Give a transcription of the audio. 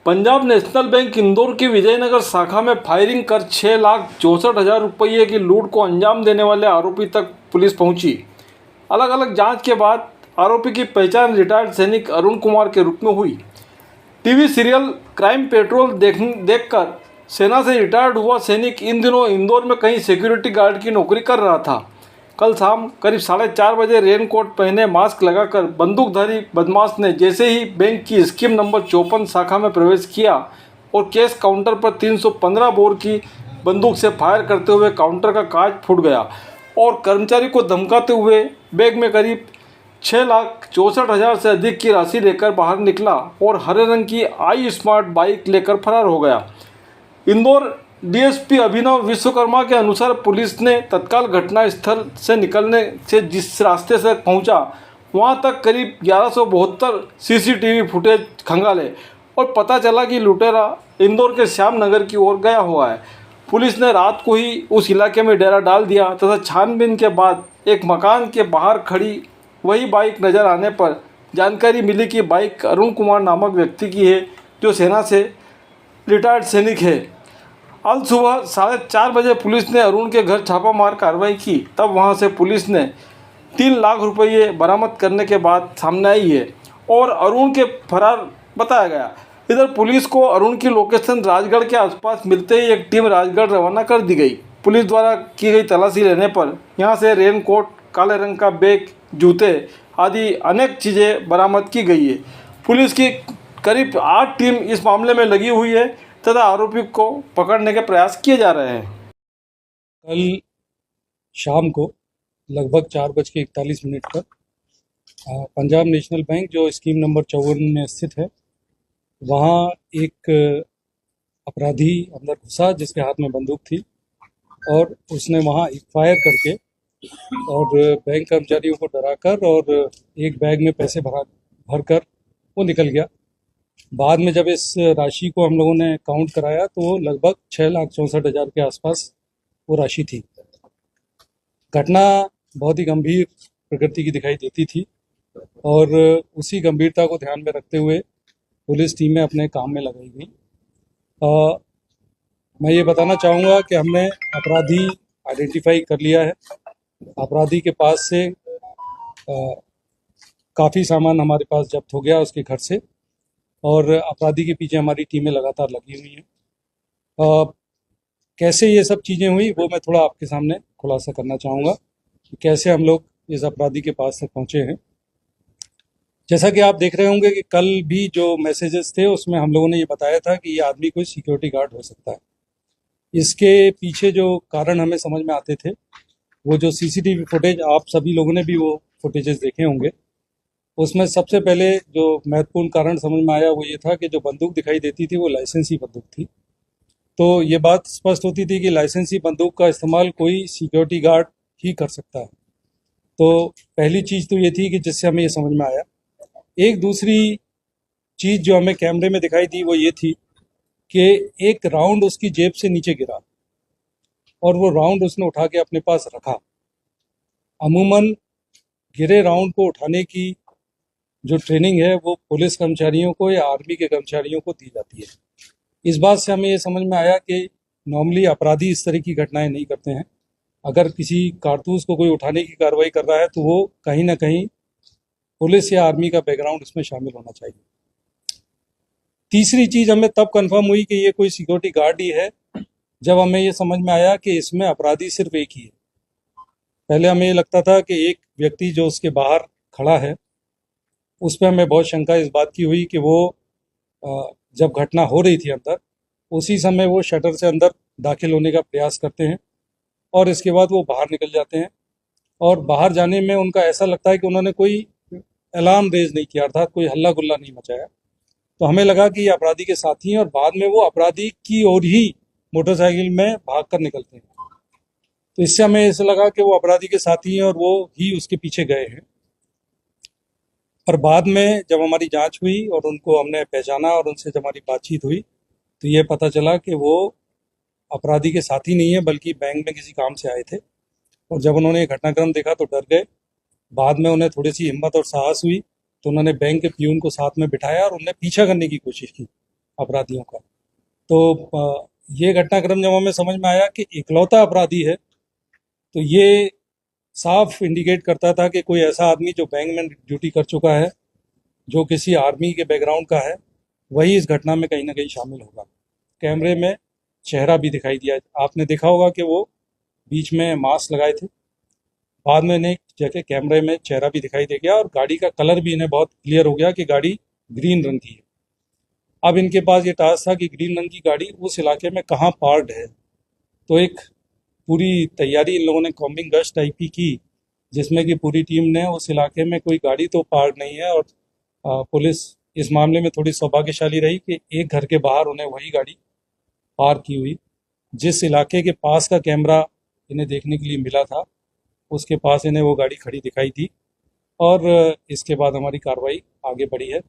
Punjab national bank Indore की विजयनगर शाखा में फायरिंग कर 6,64,000 रुपये की लूट को अंजाम देने वाले आरोपी तक पुलिस पहुंची। अलग अलग जांच के बाद आरोपी की पहचान रिटायर्ड सैनिक अरुण कुमार के रूप में हुई। टीवी सीरियल क्राइम पेट्रोल देखकर सेना से रिटायर्ड हुआ सैनिक इन दिनों इंदौर में कहीं सिक्योरिटी गार्ड की नौकरी कर रहा था। कल शाम करीब 4:30 बजे रेनकोट पहने मास्क लगाकर बंदूकधारी बदमाश ने जैसे ही बैंक की स्कीम नंबर 54 शाखा में प्रवेश किया और कैश काउंटर पर 315 बोर की बंदूक से फायर करते हुए काउंटर का कांच फूट गया और कर्मचारी को धमकाते हुए बैग में करीब 6,64,000 से अधिक की राशि लेकर बाहर निकला और हरे रंग की आई स्मार्ट बाइक लेकर फरार हो गया। इंदौर डीएसपी अभिनव विश्वकर्मा के अनुसार पुलिस ने तत्काल घटना स्थल से निकलने से जिस रास्ते से पहुंचा वहां तक करीब 1172 सीसीटीवी फुटेज खंगाले और पता चला कि लुटेरा इंदौर के श्याम नगर की ओर गया हुआ है। पुलिस ने रात को ही उस इलाके में डेरा डाल दिया तथा छानबीन के बाद एक मकान के बाहर खड़ी वही बाइक नजर आने पर जानकारी मिली कि बाइक अरुण कुमार नामक व्यक्ति की है जो सेना से रिटायर्ड सैनिक है। आज सुबह 4:30 बजे पुलिस ने अरुण के घर छापामार कार्रवाई की। तब वहां से पुलिस ने 3 लाख रुपये बरामद करने के बाद सामने आई है और अरुण के फरार बताया गया। इधर पुलिस को अरुण की लोकेशन राजगढ़ के आसपास मिलते ही एक टीम राजगढ़ रवाना कर दी गई। पुलिस द्वारा की गई तलाशी लेने पर यहां से रेनकोट, काले रंग का बैग, जूते आदि अनेक चीज़ें बरामद की गई है। पुलिस की करीब 8 टीम इस मामले में लगी हुई है तथा आरोपी को पकड़ने के प्रयास किए जा रहे हैं। कल शाम को लगभग 4:41 पर पंजाब नेशनल बैंक जो स्कीम नंबर 54 में स्थित है, वहाँ एक अपराधी अंदर घुसा जिसके हाथ में बंदूक थी और उसने वहाँ एक फायर करके और बैंक कर्मचारियों को डराकर और एक बैग में पैसे भरकर वो निकल गया। बाद में जब इस राशि को हम लोगों ने काउंट कराया तो लगभग 6,64,000 के आसपास वो राशि थी। घटना बहुत ही गंभीर प्रकृति की दिखाई देती थी और उसी गंभीरता को ध्यान में रखते हुए पुलिस टीमें अपने काम में लगाई गई। मैं ये बताना चाहूँगा कि हमने अपराधी आइडेंटिफाई कर लिया है। अपराधी के पास से काफ़ी सामान हमारे पास जब्त हो गया उसके घर से और अपराधी के पीछे हमारी टीमें लगातार लगी हुई हैं। कैसे ये सब चीज़ें हुई वो मैं थोड़ा आपके सामने खुलासा करना चाहूँगा कि कैसे हम लोग इस अपराधी के पास तक पहुँचे हैं। जैसा कि आप देख रहे होंगे कि कल भी जो मैसेजेस थे उसमें हम लोगों ने ये बताया था कि ये आदमी कोई सिक्योरिटी गार्ड हो सकता है। इसके पीछे जो कारण हमें समझ में आते थे, वो जो सीसीटीवी फुटेज आप सभी लोगों ने भी वो फुटेजेस देखे होंगे, उसमें सबसे पहले जो महत्वपूर्ण कारण समझ में आया वो ये था कि जो बंदूक दिखाई देती थी वो लाइसेंसी बंदूक थी। तो ये बात स्पष्ट होती थी कि लाइसेंसी बंदूक का इस्तेमाल कोई सिक्योरिटी गार्ड ही कर सकता है। तो पहली चीज़ तो ये थी कि जिससे हमें ये समझ में आया। एक दूसरी चीज़ जो हमें कैमरे में दिखाई दी वो ये थी कि एक राउंड उसकी जेब से नीचे गिरा और वो राउंड उसने उठा के अपने पास रखा। अमूमन गिरे राउंड को उठाने की जो ट्रेनिंग है वो पुलिस कर्मचारियों को या आर्मी के कर्मचारियों को दी जाती है। इस बात से हमें ये समझ में आया कि नॉर्मली अपराधी इस तरह की घटनाएं नहीं करते हैं। अगर किसी कारतूस को कोई उठाने की कार्रवाई कर रहा है तो वो कहीं ना कहीं पुलिस या आर्मी का बैकग्राउंड इसमें शामिल होना चाहिए। तीसरी चीज़ हमें तब कंफर्म हुई कि ये कोई सिक्योरिटी गार्ड ही है जब हमें ये समझ में आया कि इसमें अपराधी सिर्फ एक ही है। पहले हमें ये लगता था कि एक व्यक्ति जो उसके बाहर खड़ा है उस पर हमें बहुत शंका इस बात की हुई कि वो जब घटना हो रही थी अंदर, उसी समय वो शटर से अंदर दाखिल होने का प्रयास करते हैं और इसके बाद वो बाहर निकल जाते हैं और बाहर जाने में उनका ऐसा लगता है कि उन्होंने कोई अलार्म रेज नहीं किया, अर्थात कोई हल्ला गुल्ला नहीं मचाया। तो हमें लगा कि ये अपराधी के साथी हैं और बाद में वो अपराधी की ओर ही मोटरसाइकिल में भाग कर निकलते हैं। तो इससे हमें ऐसा लगा कि वो अपराधी के साथी हैं और वो ही उसके पीछे गए हैं। और बाद में जब हमारी जांच हुई और उनको हमने पहचाना और उनसे जब हमारी बातचीत हुई तो ये पता चला कि वो अपराधी के साथी नहीं है बल्कि बैंक में किसी काम से आए थे और जब उन्होंने घटनाक्रम देखा तो डर गए। बाद में उन्हें थोड़ी सी हिम्मत और साहस हुई तो उन्होंने बैंक के पियून को साथ में बिठाया और उन्हें पीछा करने की कोशिश की। अपराधियों का। तो ये घटनाक्रम जब हमें समझ में आया कि इकलौता अपराधी है, तो ये साफ इंडिकेट करता था कि कोई ऐसा आदमी जो बैंक में ड्यूटी कर चुका है, जो किसी आर्मी के बैकग्राउंड का है, वही इस घटना में कहीं ना कहीं शामिल होगा। कैमरे में चेहरा भी दिखाई दिया। आपने देखा होगा कि वो बीच में मास्क लगाए थे, बाद में इन्हें एक जगह कैमरे में चेहरा भी दिखाई दे गया और गाड़ी का कलर भी इन्हें बहुत क्लियर हो गया कि गाड़ी ग्रीन रंग की है। अब इनके पास ये टास्क था कि ग्रीन रंग की गाड़ी उस इलाके में कहाँ पार्क्ड है। तो एक पूरी तैयारी इन लोगों ने कॉम्बिंग गश्त टाइप की, जिसमें कि पूरी टीम ने उस इलाके में कोई गाड़ी तो पार्क नहीं है, और पुलिस इस मामले में थोड़ी सौभाग्यशाली रही कि एक घर के बाहर उन्हें वही गाड़ी पार्क की हुई। जिस इलाके के पास का कैमरा इन्हें देखने के लिए मिला था, उसके पास इन्हें वो गाड़ी खड़ी दिखाई दी, और इसके बाद हमारी कार्रवाई आगे बढ़ी है।